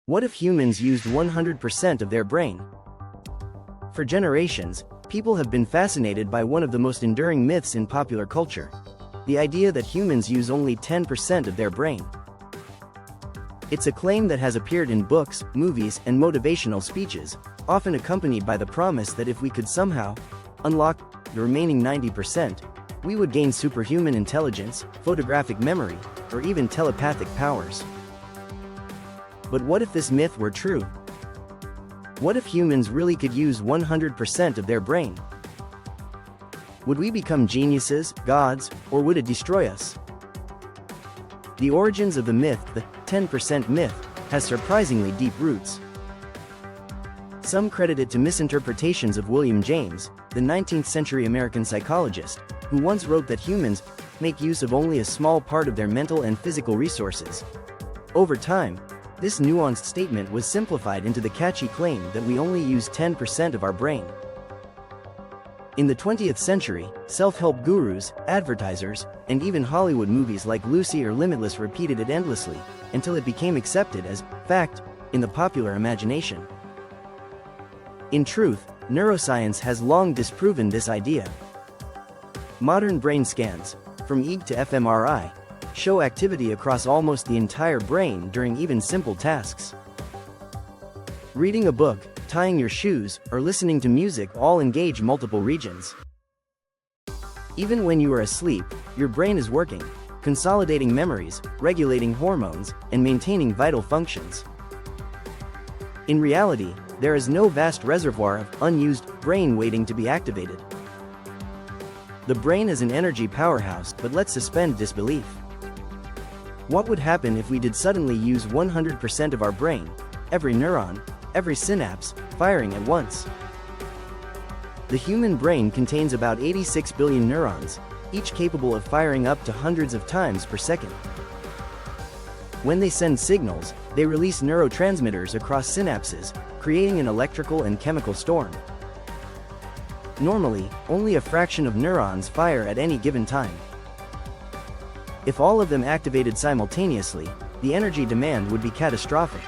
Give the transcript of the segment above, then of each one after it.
What if humans used 100% of their brain? For generations, people have been fascinated by one of the most enduring myths in popular culture: the idea that humans use only 10% of their brain. It's a claim that has appeared in books, movies, and motivational speeches, often accompanied by the promise that if we could somehow unlock the remaining 90%, we would gain superhuman intelligence, photographic memory, or even telepathic powers. But what if this myth were true? What if humans really could use 100% of their brain? Would we become geniuses, gods, or would it destroy us? The origins of the myth, the 10% myth, has surprisingly deep roots. Some credit it to misinterpretations of William James, the 19th-century American psychologist, who once wrote that humans make use of only a small part of their mental and physical resources. Over time, this nuanced statement was simplified into the catchy claim that we only use 10% of our brain. In the 20th century, self-help gurus, advertisers, and even Hollywood movies like Lucy or Limitless repeated it endlessly, until it became accepted as fact in the popular imagination. In truth, neuroscience has long disproven this idea. Modern brain scans, from EEG to fMRI, show activity across almost the entire brain during even simple tasks. Reading a book, tying your shoes, or listening to music all engage multiple regions. Even when you are asleep, your brain is working, consolidating memories, regulating hormones, and maintaining vital functions. In reality, there is no vast reservoir of unused brain waiting to be activated. The brain is an energy powerhouse, but let's suspend disbelief. What would happen if we did suddenly use 100% of our brain, every neuron, every synapse, firing at once? The human brain contains about 86 billion neurons, each capable of firing up to hundreds of times per second. When they send signals, they release neurotransmitters across synapses, creating an electrical and chemical storm. Normally, only a fraction of neurons fire at any given time. If all of them activated simultaneously, the energy demand would be catastrophic.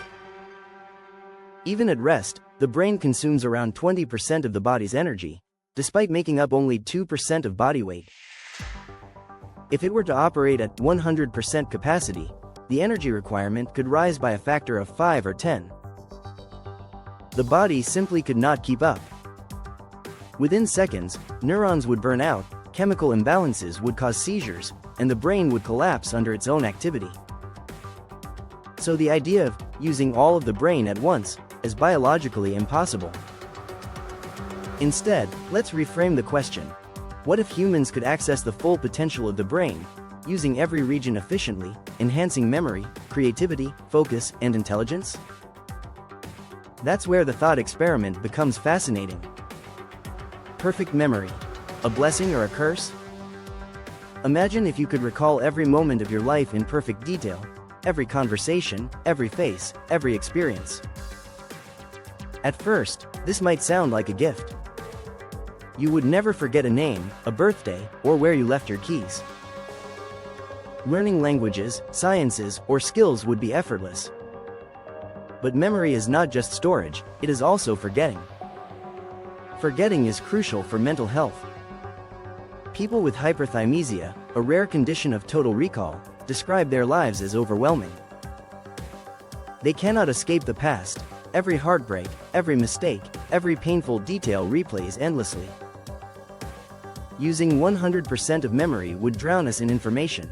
Even at rest, the brain consumes around 20% of the body's energy, despite making up only 2% of body weight. If it were to operate at 100% capacity, the energy requirement could rise by a factor of 5 or 10. The body simply could not keep up. Within seconds, neurons would burn out, chemical imbalances would cause seizures, and the brain would collapse under its own activity. So the idea of using all of the brain at once is biologically impossible. Instead, let's reframe the question. What if humans could access the full potential of the brain, using every region efficiently, enhancing memory, creativity, focus, and intelligence? That's where the thought experiment becomes fascinating. Perfect memory, a blessing or a curse? Imagine if you could recall every moment of your life in perfect detail, every conversation, every face, every experience. At first, this might sound like a gift. You would never forget a name, a birthday, or where you left your keys. Learning languages, sciences, or skills would be effortless. But memory is not just storage, it is also forgetting. Forgetting is crucial for mental health. People with hyperthymesia, a rare condition of total recall, describe their lives as overwhelming. They cannot escape the past. Every heartbreak, every mistake, every painful detail replays endlessly. Using 100% of memory would drown us in information.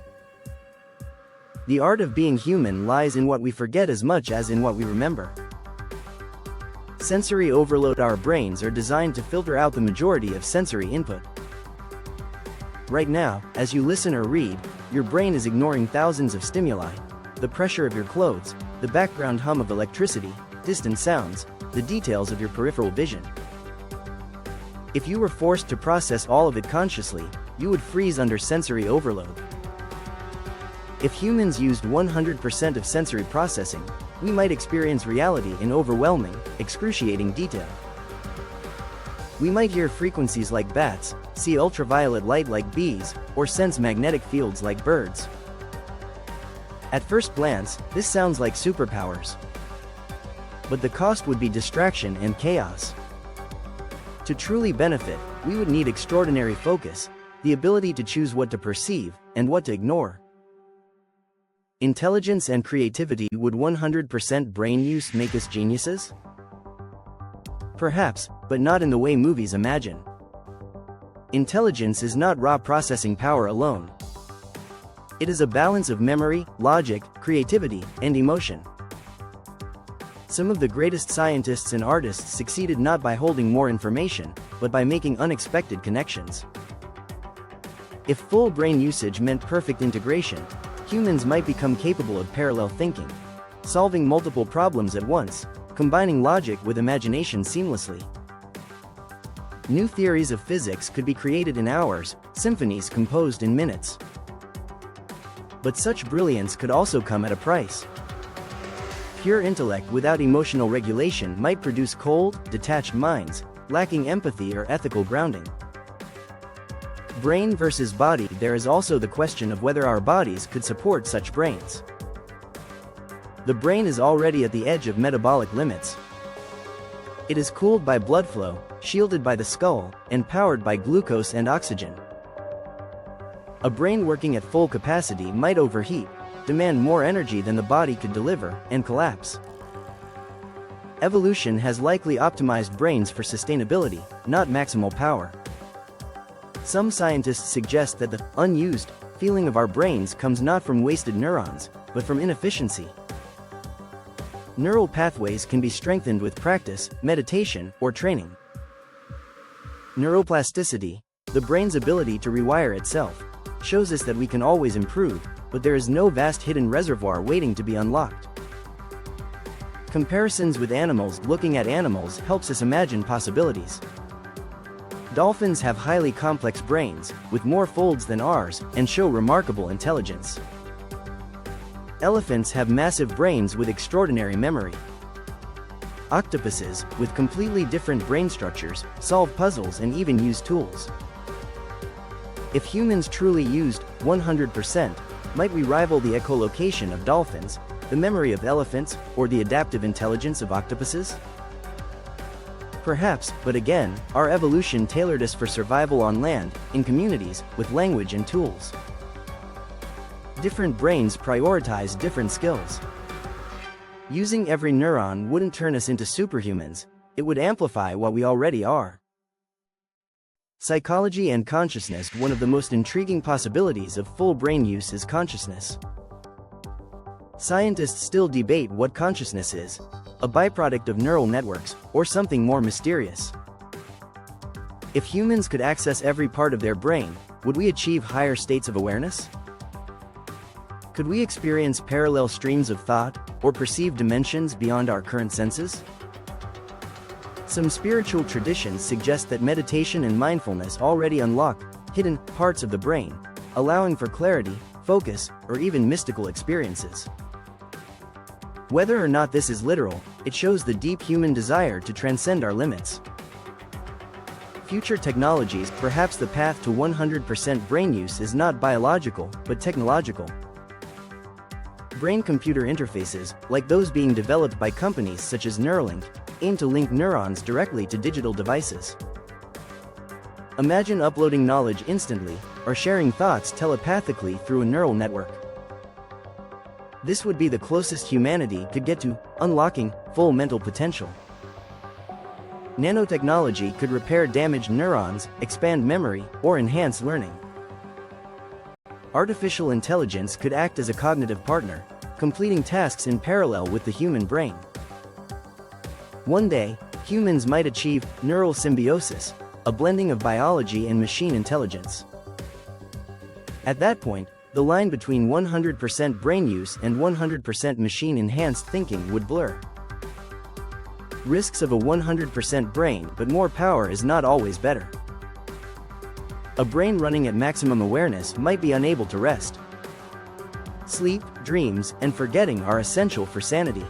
The art of being human lies in what we forget as much as in what we remember. Sensory overload. Our brains are designed to filter out the majority of sensory input. Right now, as you listen or read, your brain is ignoring thousands of stimuli: the pressure of your clothes, the background hum of electricity, distant sounds, the details of your peripheral vision. If you were forced to process all of it consciously, you would freeze under sensory overload. If humans used 100% of sensory processing, we might experience reality in overwhelming, excruciating detail. We might hear frequencies like bats, see ultraviolet light like bees, or sense magnetic fields like birds. At first glance, this sounds like superpowers. but the cost would be distraction and chaos. To truly benefit, we would need extraordinary focus, the ability to choose what to perceive and what to ignore. Intelligence and creativity. Would 100% brain use make us geniuses? Perhaps, but not in the way movies imagine. Intelligence is not raw processing power alone. It is a balance of memory, logic, creativity, and emotion. Some of the greatest scientists and artists succeeded not by holding more information, but by making unexpected connections. If full brain usage meant perfect integration, humans might become capable of parallel thinking, solving multiple problems at once, combining logic with imagination seamlessly. New theories of physics could be created in hours, symphonies composed in minutes. But such brilliance could also come at a price. Pure intellect without emotional regulation might produce cold, detached minds, lacking empathy or ethical grounding. Brain versus body. There is also the question of whether our bodies could support such brains. The brain is already at the edge of metabolic limits. It is cooled by blood flow, shielded by the skull, and powered by glucose and oxygen. A brain working at full capacity might overheat, demand more energy than the body could deliver, and collapse. Evolution has likely optimized brains for sustainability, not maximal power. Some scientists suggest that the unused feeling of our brains comes not from wasted neurons, but from inefficiency. Neural pathways can be strengthened with practice, meditation, or training. Neuroplasticity, the brain's ability to rewire itself, shows us that we can always improve, but there is no vast hidden reservoir waiting to be unlocked. Comparisons with animals. Looking at animals helps us imagine possibilities. Dolphins have highly complex brains, with more folds than ours, and show remarkable intelligence. Elephants have massive brains with extraordinary memory. Octopuses, with completely different brain structures, solve puzzles and even use tools. If humans truly used 100%, might we rival the echolocation of dolphins, the memory of elephants, or the adaptive intelligence of octopuses? Perhaps, but again, our evolution tailored us for survival on land, in communities, with language and tools. Different brains prioritize different skills. Using every neuron wouldn't turn us into superhumans, it would amplify what we already are. Psychology and consciousness. One of the most intriguing possibilities of full brain use is consciousness. Scientists still debate what consciousness is, a byproduct of neural networks, or something more mysterious. If humans could access every part of their brain, would we achieve higher states of awareness? Could we experience parallel streams of thought, or perceive dimensions beyond our current senses? Some spiritual traditions suggest that meditation and mindfulness already unlock hidden parts of the brain, allowing for clarity, focus, or even mystical experiences. Whether or not this is literal, it shows the deep human desire to transcend our limits. Future technologies. Perhaps the path to 100% brain use is not biological, but technological. Brain-computer interfaces, like those being developed by companies such as Neuralink, aim to link neurons directly to digital devices. Imagine uploading knowledge instantly, or sharing thoughts telepathically through a neural network. This would be the closest humanity could get to unlocking full mental potential. Nanotechnology could repair damaged neurons, expand memory, or enhance learning. Artificial intelligence could act as a cognitive partner, completing tasks in parallel with the human brain. One day, humans might achieve neural symbiosis, a blending of biology and machine intelligence. At that point, the line between 100% brain use and 100% machine-enhanced thinking would blur. Risks of a 100% brain, but more power is not always better. A brain running at maximum awareness might be unable to rest. Sleep, dreams, and forgetting are essential for sanity.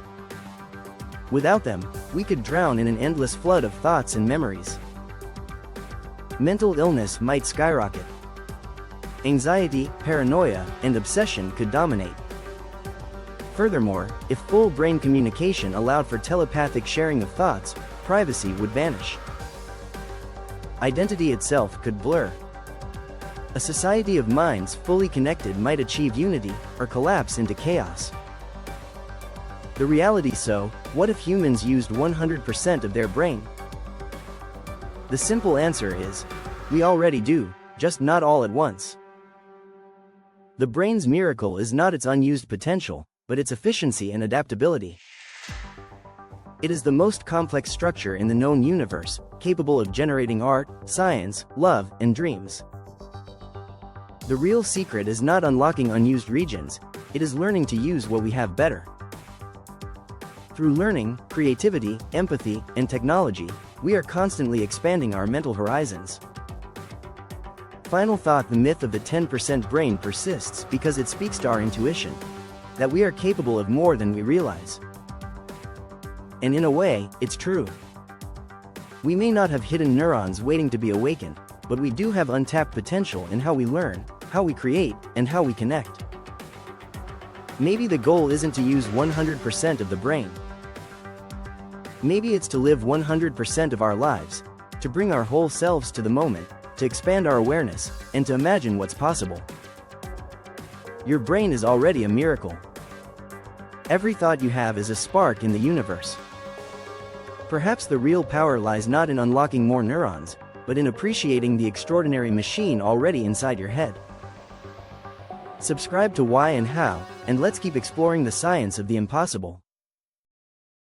Without them, we could drown in an endless flood of thoughts and memories. Mental illness might skyrocket. Anxiety, paranoia, and obsession could dominate. Furthermore, if full brain communication allowed for telepathic sharing of thoughts, privacy would vanish. Identity itself could blur. A society of minds fully connected might achieve unity, or collapse into chaos. The reality: so, what if humans used 100% of their brain? The simple answer is, we already do, just not all at once. The brain's miracle is not its unused potential, but its efficiency and adaptability. It is the most complex structure in the known universe, capable of generating art, science, love, and dreams. The real secret is not unlocking unused regions, it is learning to use what we have better. Through learning, creativity, empathy, and technology, we are constantly expanding our mental horizons. Final thought: the myth of the 10% brain persists because it speaks to our intuition, that we are capable of more than we realize. And in a way, it's true. We may not have hidden neurons waiting to be awakened, but we do have untapped potential in how we learn, how we create, and how we connect. Maybe the goal isn't to use 100% of the brain. Maybe it's to live 100% of our lives, to bring our whole selves to the moment, to expand our awareness, and to imagine what's possible. Your brain is already a miracle. Every thought you have is a spark in the universe. Perhaps the real power lies not in unlocking more neurons, but in appreciating the extraordinary machine already inside your head. Subscribe to Why and How, and let's keep exploring the science of the impossible.